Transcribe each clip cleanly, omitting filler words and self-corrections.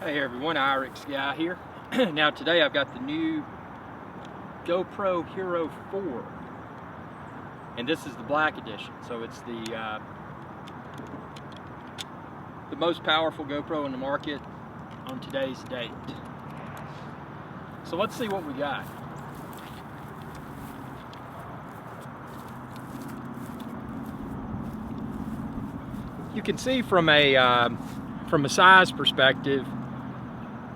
Hey everyone, Irix guy here. Now today I've got the new GoPro Hero 4, and this is the black edition. So it's the most powerful GoPro in the market on today's date. So let's see what we got. You can see from a size perspective,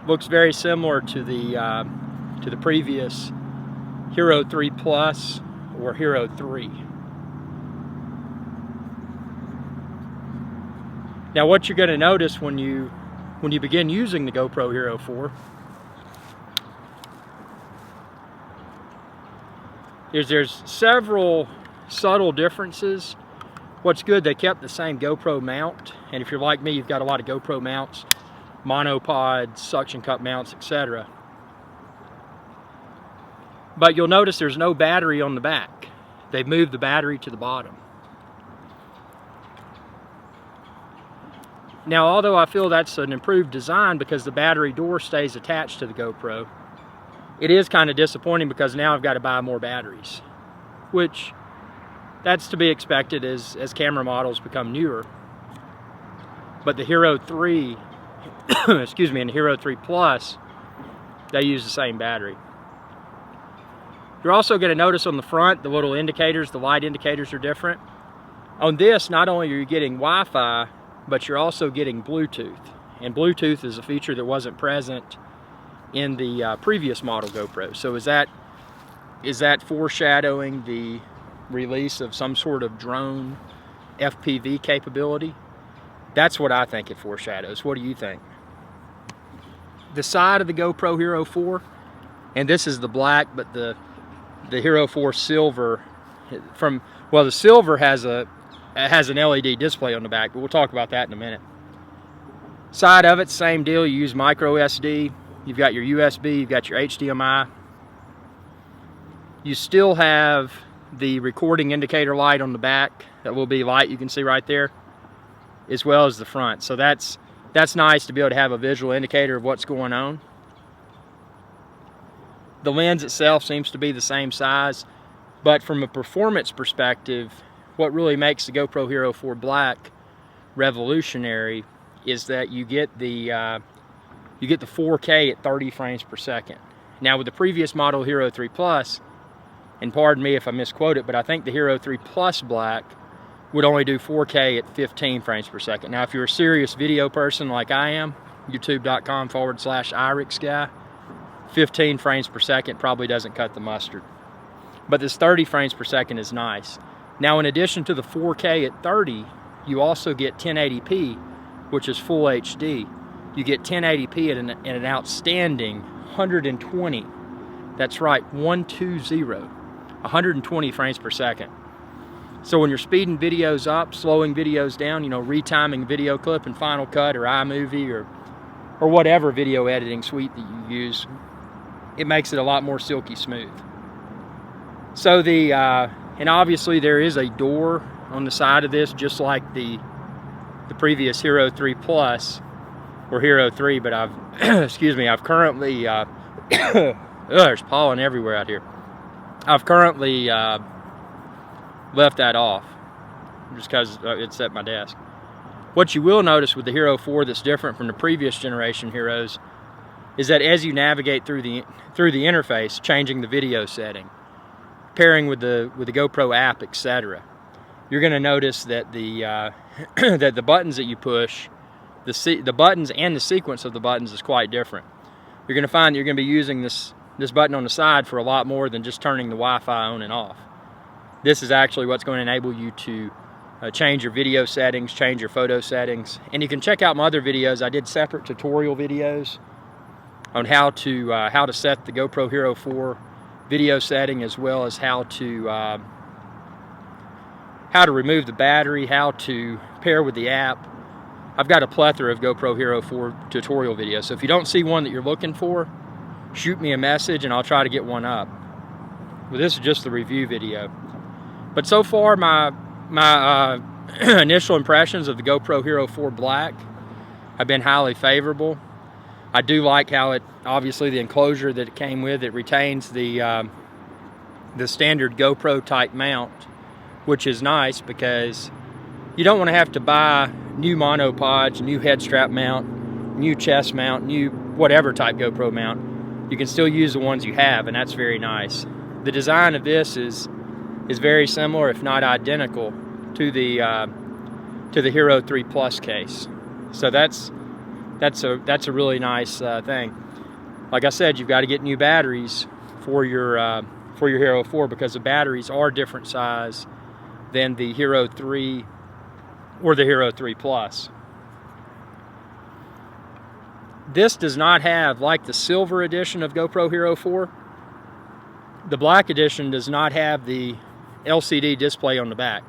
looks very similar to the previous Hero 3 Plus or Hero 3. Now what you're going to notice when you begin using the GoPro Hero 4 is there's several subtle differences. What's good, they kept the same GoPro mount, and if you're like me, you've got a lot of GoPro mounts, monopod, suction cup mounts, etc. But you'll notice there's no battery on the back. They've moved the battery to the bottom. Now, although I feel that's an improved design because the battery door stays attached to the GoPro, it is kind of disappointing because now I've got to buy more batteries, which that's to be expected as camera models become newer. But the Hero 3 excuse me, and the Hero 3 Plus, they use the same battery. You're also going to notice on the front, the little indicators, the light indicators are different. On this, not only are you getting Wi-Fi, but you're also getting Bluetooth. And Bluetooth is a feature that wasn't present in the previous model GoPro. So is that foreshadowing the release of some sort of drone FPV capability? That's what I think it foreshadows. What do you think? The side of the GoPro Hero 4, and this is the black, but the Hero 4 silver, the silver has an LED display on the back, but we'll talk about that in a minute. Side of it, same deal. You use micro SD. You've got your USB. You've got your HDMI. You still have the recording indicator light on the back. That will be light you can see right there, as well as the front. So that's nice to be able to have a visual indicator of what's going on. The lens itself seems to be the same size, but from a performance perspective, what really makes the GoPro Hero 4 Black revolutionary is that you get the 4K at 30 frames per second. Now with the previous model Hero 3 Plus, and pardon me if I misquote it, but I think the Hero 3 Plus Black would only do 4K at 15 frames per second. Now, if you're a serious video person like I am, youtube.com/Irix guy, 15 frames per second probably doesn't cut the mustard. But this 30 frames per second is nice. Now, in addition to the 4K at 30, you also get 1080p, which is full HD. You get 1080p at an outstanding 120. That's right, 120 frames per second. So when you're speeding videos up, slowing videos down, retiming video clip in Final Cut or iMovie or whatever video editing suite that you use, it makes it a lot more silky smooth. So and obviously there is a door on the side of this, just like the previous Hero 3 Plus or Hero 3, but I've I've currently there's pollen everywhere out here. I've currently left that off just because it's at my desk. What you will notice with the Hero 4 that's different from the previous generation Heroes is that as you navigate through the interface, changing the video setting, pairing with the GoPro app, etc., you're going to notice that that the buttons that you push, the buttons and the sequence of the buttons is quite different. You're going to find that you're going to be using this button on the side for a lot more than just turning the Wi-Fi on and off. This is actually what's going to enable you to change your video settings, change your photo settings, and you can check out my other videos. I did separate tutorial videos on how to set the GoPro Hero 4 video setting, as well as how to remove the battery, how to pair with the app. I've got a plethora of GoPro Hero 4 tutorial videos, so if you don't see one that you're looking for, shoot me a message and I'll try to get one up. Well, this is just the review video. But so far, my initial impressions of the GoPro Hero 4 Black have been highly favorable. I do like how it, obviously the enclosure that it came with, it retains the standard GoPro type mount, which is nice because you don't want to have to buy new monopods, new head strap mount, new chest mount, new whatever type GoPro mount. You can still use the ones you have, and that's very nice. The design of this is very similar, if not identical, to the Hero 3 Plus case. So that's a really nice thing. Like I said, you've got to get new batteries for your Hero 4 because the batteries are different size than the Hero 3 or the Hero 3 Plus. This does not have, like the silver edition of GoPro Hero 4, the black edition does not have the LCD display on the back.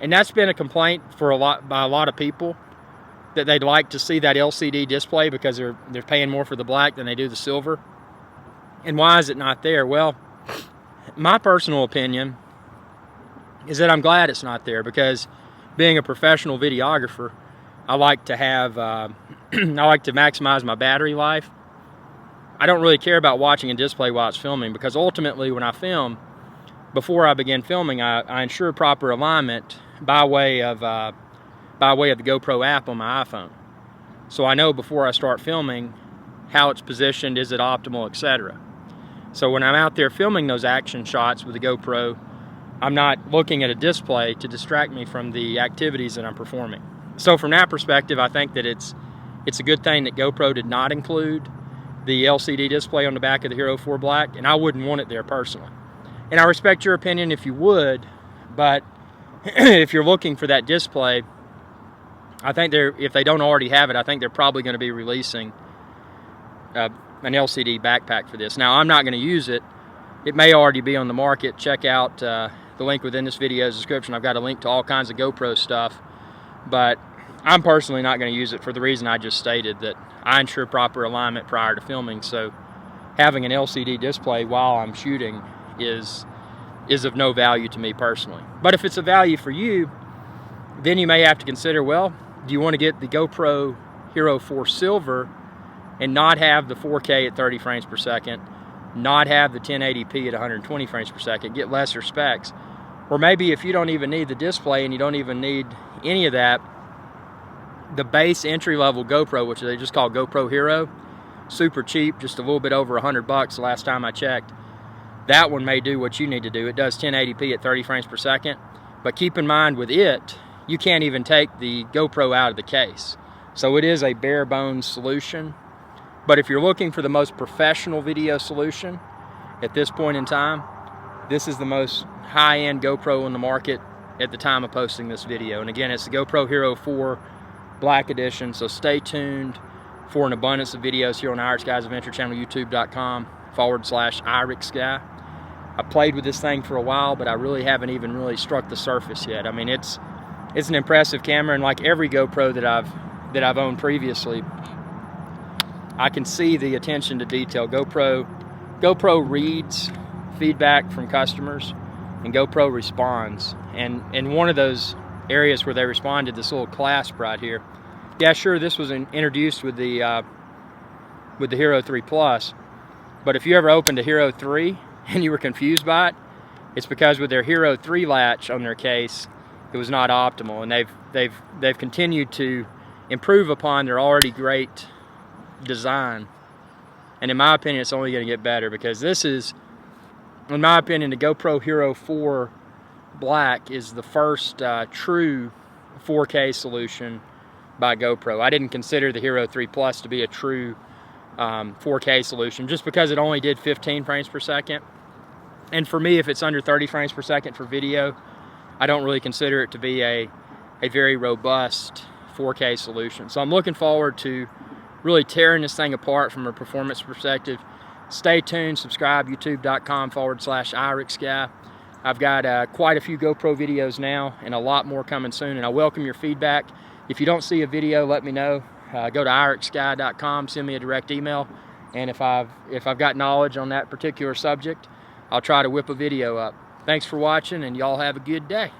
And that's been a complaint by a lot of people, that they'd like to see that LCD display because they're paying more for the black than they do the silver. And why is it not there? Well, my personal opinion is that I'm glad it's not there, because being a professional videographer, I like to have I like to maximize my battery life. I don't really care about watching a display while it's filming, because ultimately when I film, before I begin filming, I ensure proper alignment by way of the GoPro app on my iPhone. So I know before I start filming how it's positioned, is it optimal, etc. So when I'm out there filming those action shots with the GoPro, I'm not looking at a display to distract me from the activities that I'm performing. So from that perspective, I think that it's a good thing that GoPro did not include the LCD display on the back of the Hero 4 Black, and I wouldn't want it there personally. And I respect your opinion if you would, but if you're looking for that display, I think if they don't already have it, I think they're probably going to be releasing an LCD backpack for this. Now, I'm not going to use it. It may already be on the market. Check out the link within this video's description. I've got a link to all kinds of GoPro stuff, but I'm personally not going to use it for the reason I just stated, that I ensure proper alignment prior to filming. So having an LCD display while I'm shooting is of no value to me personally. But if it's a value for you, then you may have to consider, well, do you want to get the GoPro Hero 4 Silver and not have the 4K at 30 frames per second, not have the 1080p at 120 frames per second, get lesser specs? Or maybe if you don't even need the display and you don't even need any of that, the base entry-level GoPro, which they just call GoPro Hero, super cheap, just a little bit over $100 the last time I checked. That one may do what you need to do. It does 1080p at 30 frames per second, but keep in mind with it, you can't even take the GoPro out of the case. So it is a bare bones solution. But if you're looking for the most professional video solution at this point in time, this is the most high-end GoPro on the market at the time of posting this video. And again, it's the GoPro Hero 4 Black Edition, so stay tuned for an abundance of videos here on Irish Guys Adventure Channel, youtube.com/IrixGuy. I played with this thing for a while, but I really haven't even really struck the surface yet. I mean, it's an impressive camera, and like every GoPro that I've owned previously, I can see the attention to detail. GoPro reads feedback from customers, and GoPro responds. And one of those areas where they responded, this little clasp right here. Yeah, sure, this was introduced with the Hero 3 Plus, but if you ever opened a Hero 3 and you were confused by it, it's because with their Hero 3 latch on their case, it was not optimal, and they've continued to improve upon their already great design. And in my opinion, it's only going to get better, because this is, in my opinion, the GoPro Hero 4 Black is the first true 4K solution by GoPro. I didn't consider the Hero 3 Plus to be a true 4K solution, just because it only did 15 frames per second. And for me, if it's under 30 frames per second for video, I don't really consider it to be a very robust 4K solution. So I'm looking forward to really tearing this thing apart from a performance perspective. Stay tuned, subscribe, youtube.com/IrixGuy. I've got quite a few GoPro videos now, and a lot more coming soon, and I welcome your feedback. If you don't see a video, let me know. Go to irixguy.com, send me a direct email, and if I've got knowledge on that particular subject, I'll try to whip a video up. Thanks for watching, and y'all have a good day.